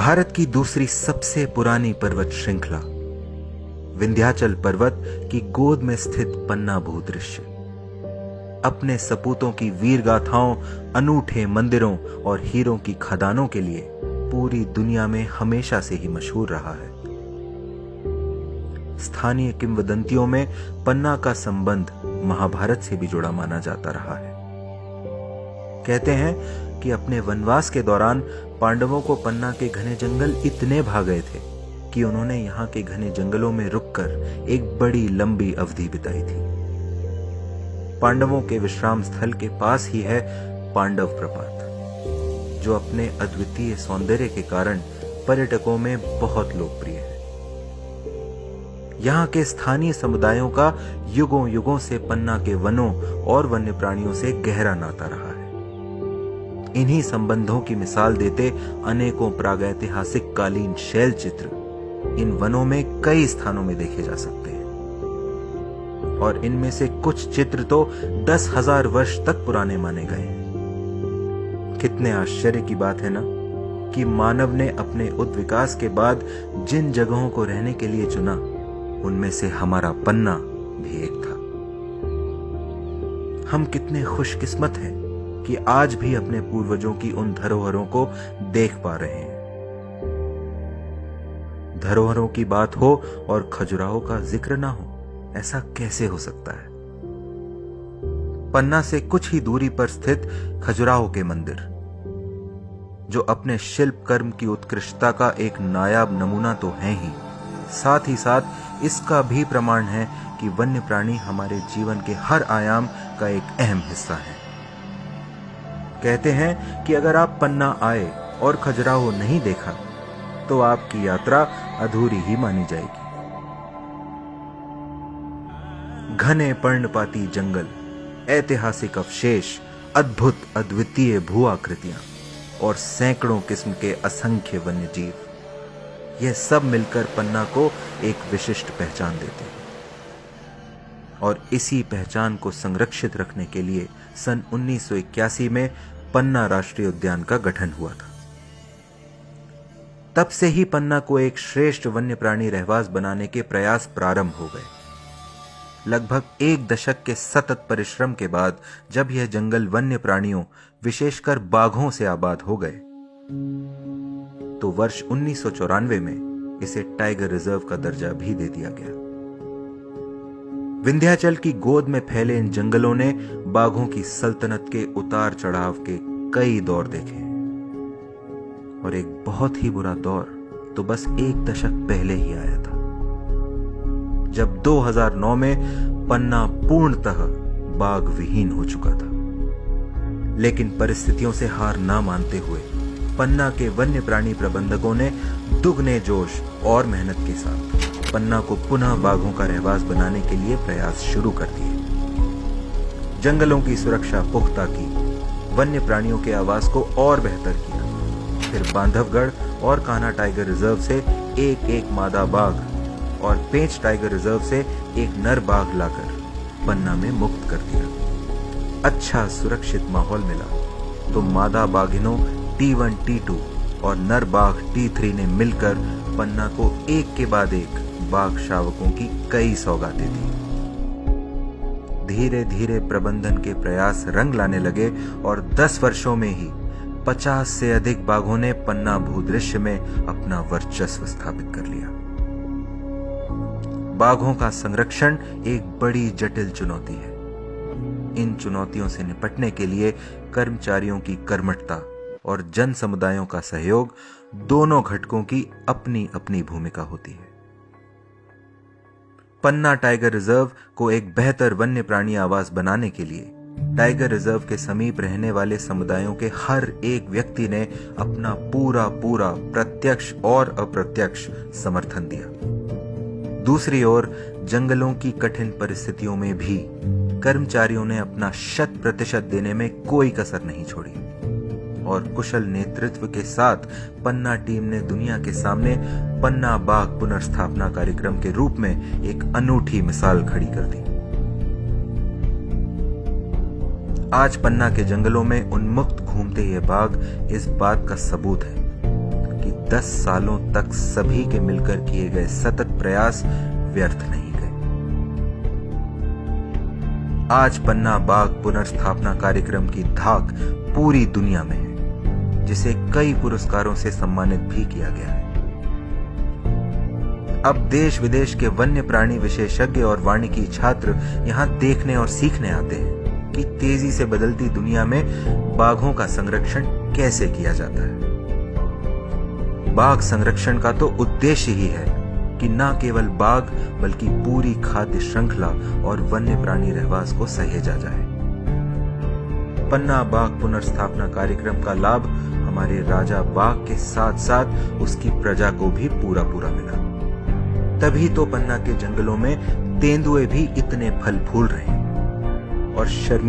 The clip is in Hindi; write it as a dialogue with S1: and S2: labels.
S1: भारत की दूसरी सबसे पुरानी पर्वत श्रृंखला विंध्याचल पर्वत की गोद में स्थित पन्ना भूदृश्य अपने सपूतों की वीर गाथाओं, अनूठे मंदिरों और हीरों की खदानों के लिए पूरी दुनिया में हमेशा से ही मशहूर रहा है। स्थानीय किंवदंतियों में पन्ना का संबंध महाभारत से भी जुड़ा माना जाता रहा है। कहते हैं कि अपने वनवास के दौरान पांडवों को पन्ना के घने जंगल इतने भा गए थे कि उन्होंने यहाँ के घने जंगलों में रुककर एक बड़ी लंबी अवधि बिताई थी। पांडवों के विश्राम स्थल के पास ही है पांडव प्रपात, जो अपने अद्वितीय सौंदर्य के कारण पर्यटकों में बहुत लोकप्रिय है। यहाँ के स्थानीय समुदायों का युगों युगों से पन्ना के वनों और वन्य प्राणियों से गहरा नाता रहा है। इन्हीं संबंधों की मिसाल देते अनेकों प्रागैतिहासिक कालीन शैल चित्र इन वनों में कई स्थानों में देखे जा सकते हैं, और इनमें से कुछ चित्र तो 10,000 वर्ष तक पुराने माने गए। कितने आश्चर्य की बात है ना कि मानव ने अपने उद्विकास के बाद जिन जगहों को रहने के लिए चुना, उनमें से हमारा पन्ना भी एक था। हम कितने खुशकिस्मत हैं कि आज भी अपने पूर्वजों की उन धरोहरों को देख पा रहे हैं। धरोहरों की बात हो और खजुराहो का जिक्र ना हो, ऐसा कैसे हो सकता है? पन्ना से कुछ ही दूरी पर स्थित खजुराहो के मंदिर, जो अपने शिल्प कर्म की उत्कृष्टता का एक नायाब नमूना तो है ही, साथ ही साथ इसका भी प्रमाण है कि वन्य प्राणी हमारे जीवन के हर आयाम का एक अहम हिस्सा है। कहते हैं कि अगर आप पन्ना आए और खजुराहो नहीं देखा तो आपकी यात्रा अधूरी ही मानी जाएगी। घने पर्णपाती जंगल, ऐतिहासिक अवशेष, अद्भुत अद्वितीय भू आकृतियां और सैकड़ों किस्म के असंख्य वन्य जीव, यह सब मिलकर पन्ना को एक विशिष्ट पहचान देते हैं। और इसी पहचान को संरक्षित रखने के लिए सन 1981 में पन्ना राष्ट्रीय उद्यान का गठन हुआ था। तब से ही पन्ना को एक श्रेष्ठ वन्य प्राणी रहवास बनाने के प्रयास प्रारंभ हो गए। लगभग 1 दशक के सतत परिश्रम के बाद जब यह जंगल वन्य प्राणियों, विशेषकर बाघों से आबाद हो गए, तो वर्ष 1994 में इसे टाइगर रिजर्व का दर्जा भी दे दिया गया। विंध्याचल की गोद में फैले इन जंगलों ने बाघों की सल्तनत के उतार चढ़ाव के कई दौर देखे, और एक बहुत ही बुरा दौर तो बस 1 दशक पहले ही आया था, जब 2009 में पन्ना पूर्णतः बाघ विहीन हो चुका था। लेकिन परिस्थितियों से हार ना मानते हुए पन्ना के वन्य प्राणी प्रबंधकों ने दुगने जोश और मेहनत के साथ पन्ना को पुनः बाघों का रहवास बनाने के लिए प्रयास शुरू कर दिए। जंगलों की सुरक्षा पुख्ता की, वन्य प्राणियों के आवास को और बेहतर किया, फिर बांधवगढ़ और कान्हा टाइगर रिजर्व से एक मादा बाघ और पेंच टाइगर रिजर्व से एक नर बाघ लाकर पन्ना में मुक्त कर दिया। अच्छा सुरक्षित माहौल मिला तो मादा बाघिनों T1, T2 और नर बाघ T3 ने मिलकर पन्ना को एक के बाद एक बाघ शावकों की कई सौगातें दी। धीरे धीरे प्रबंधन के प्रयास रंग लाने लगे और 10 वर्षों में ही 50 से अधिक बाघों ने पन्ना भूदृश्य में अपना वर्चस्व स्थापित कर लिया। बाघों का संरक्षण एक बड़ी जटिल चुनौती है। इन चुनौतियों से निपटने के लिए कर्मचारियों की कर्मठता और जन समुदायों का सहयोग, दोनों घटकों की अपनी अपनी भूमिका होती है। पन्ना टाइगर रिजर्व को एक बेहतर वन्य प्राणी आवास बनाने के लिए टाइगर रिजर्व के समीप रहने वाले समुदायों के हर एक व्यक्ति ने अपना पूरा प्रत्यक्ष और अप्रत्यक्ष समर्थन दिया। दूसरी ओर जंगलों की कठिन परिस्थितियों में भी कर्मचारियों ने अपना 100% देने में कोई कसर नहीं छोड़ी, और कुशल नेतृत्व के साथ पन्ना टीम ने दुनिया के सामने पन्ना बाघ पुनर्स्थापना कार्यक्रम के रूप में एक अनूठी मिसाल खड़ी कर दी। आज पन्ना के जंगलों में उन्मुक्त घूमते ये बाघ इस बात का सबूत है कि 10 सालों तक सभी के मिलकर किए गए सतत प्रयास व्यर्थ नहीं गए। आज पन्ना बाघ पुनर्स्थापना कार्यक्रम की धाक पूरी दुनिया में है, जिसे कई पुरस्कारों से सम्मानित भी किया गया है। अब देश विदेश के वन्य प्राणी विशेषज्ञ और वानिकी छात्र यहां देखने और सीखने आते हैं कि तेजी से बदलती दुनिया में बाघों का संरक्षण कैसे किया जाता है। बाघ संरक्षण का तो उद्देश्य ही है कि न केवल बाघ बल्कि पूरी खाद्य श्रृंखला और वन्य प्राणी रहवास को सहेजा जाए। पन्ना बाघ पुनर्स्थापना कार्यक्रम का लाभ हमारे राजा बाघ के साथ साथ उसकी प्रजा को भी पूरा मिला। तभी तो पन्ना के जंगलों में तेंदुए भी इतने फल फूल रहे हैं और शर्मी